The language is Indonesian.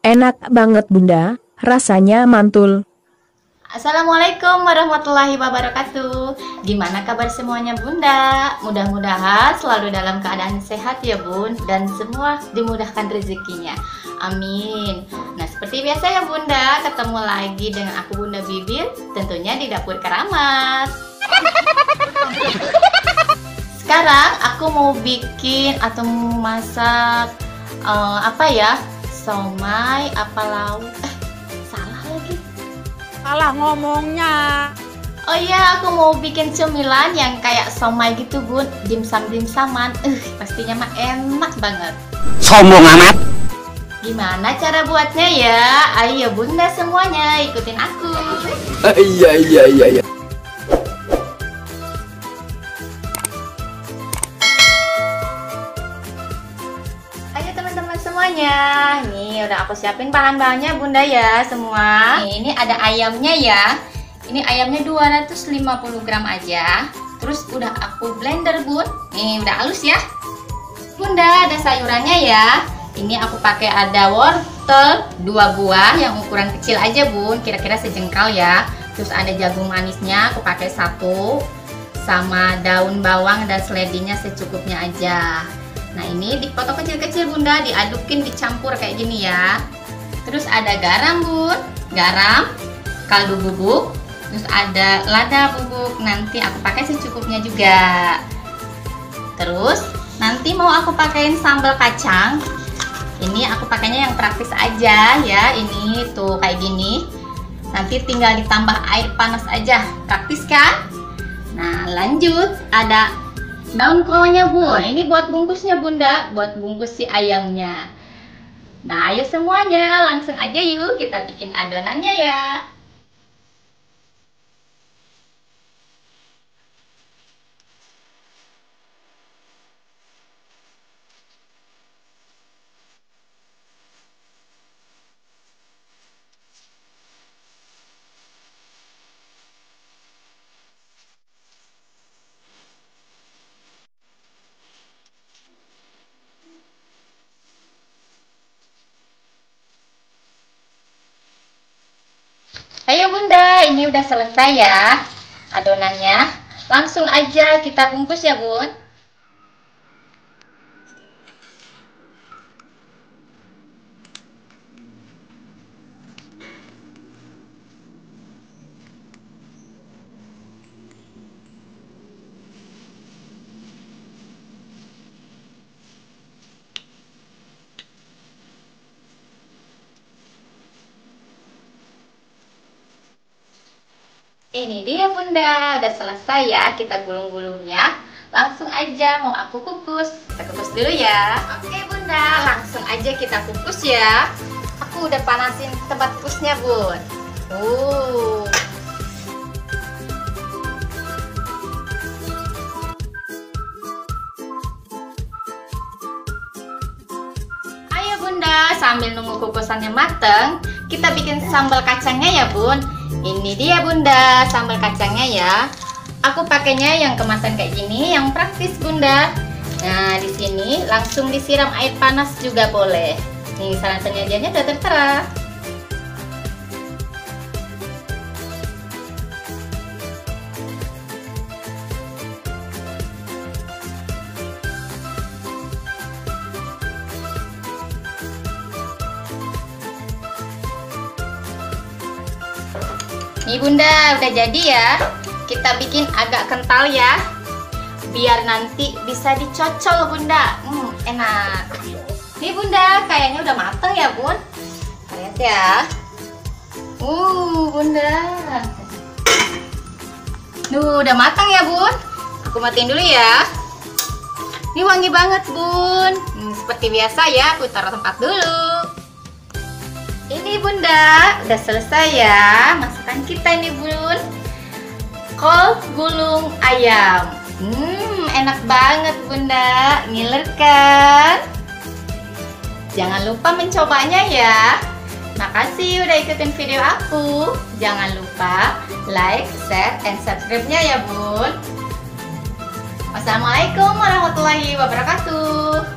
Enak banget Bunda, rasanya mantul. Assalamualaikum warahmatullahi wabarakatuh. Gimana kabar semuanya Bunda? Mudah-mudahan selalu dalam keadaan sehat ya Bun, dan semua dimudahkan rezekinya. Amin. Nah seperti biasa ya Bunda, ketemu lagi dengan aku Bunda Bibir, tentunya di Dapur Keramat. Sekarang aku mau bikin atau mau masak somai apa lauk. Salah lagi. Salah ngomongnya. Oh iya, aku mau bikin cemilan yang kayak somai gitu Bun, dimsum-dimsaman. Pastinya mah enak banget. Sombong amat. Gimana cara buatnya ya? Ayo Bunda semuanya ikutin aku. Iya. Ayo teman-teman semuanya. Nih udah aku siapin bahan-bahannya Bunda ya semua. Nih, ini ada ayamnya ya. Ini ayamnya 250 gram aja. Terus udah aku blender Bun. Nih udah halus ya. Bunda ada sayurannya ya. Ini aku pakai ada wortel 2 buah yang ukuran kecil aja Bun, kira-kira sejengkal ya. Terus ada jagung manisnya aku pakai 1, sama daun bawang dan seledinya secukupnya aja. Nah ini dipotong kecil-kecil Bunda, diadukin, dicampur kayak gini ya. Terus ada garam Bun, garam, kaldu bubuk, terus ada lada bubuk, nanti aku pakai secukupnya juga. Terus nanti mau aku pakein sambal kacang. Ini aku pakainya yang praktis aja ya, ini tuh kayak gini. Nanti tinggal ditambah air panas aja, praktis kan? Nah lanjut, ada daun kronya Bun, ini buat bungkusnya Bunda, buat bungkus si ayamnya. Nah ayo semuanya, langsung aja yuk kita bikin adonannya ya. Ayo Bunda, ini udah selesai ya adonannya. Langsung aja kita bungkus ya Bun. Ini dia Bunda, udah selesai ya kita gulung-gulungnya. Langsung aja mau aku kukus. Kita kukus dulu ya. Oke Bunda, langsung aja kita kukus ya. Aku udah panasin tempat kukusnya Bun. Ayo Bunda, sambil nunggu kukusannya mateng, kita bikin sambal kacangnya ya Bun. Ini dia Bunda, sambal kacangnya ya. Aku pakainya yang kemasan kayak gini, yang praktis Bunda. Nah, di sini langsung disiram air panas juga boleh. Nih, saran penyajiannya udah tertera. Nih Bunda, udah jadi ya. Kita bikin agak kental ya, biar nanti bisa dicocol Bunda. Enak. Nih Bunda, kayaknya udah mateng ya Bun. Lihat ya. Bunda. Udah matang ya Bun. Aku matiin dulu ya. Ini wangi banget Bun. Seperti biasa ya, aku taruh tempat dulu. Ini Bunda, udah selesai ya masakan kita ini Bun. Kol gulung ayam. Enak banget Bunda, ngiler kan? Jangan lupa mencobanya ya. Makasih udah ikutin video aku. Jangan lupa like, share, and subscribe-nya ya Bun. Wassalamualaikum warahmatullahi wabarakatuh.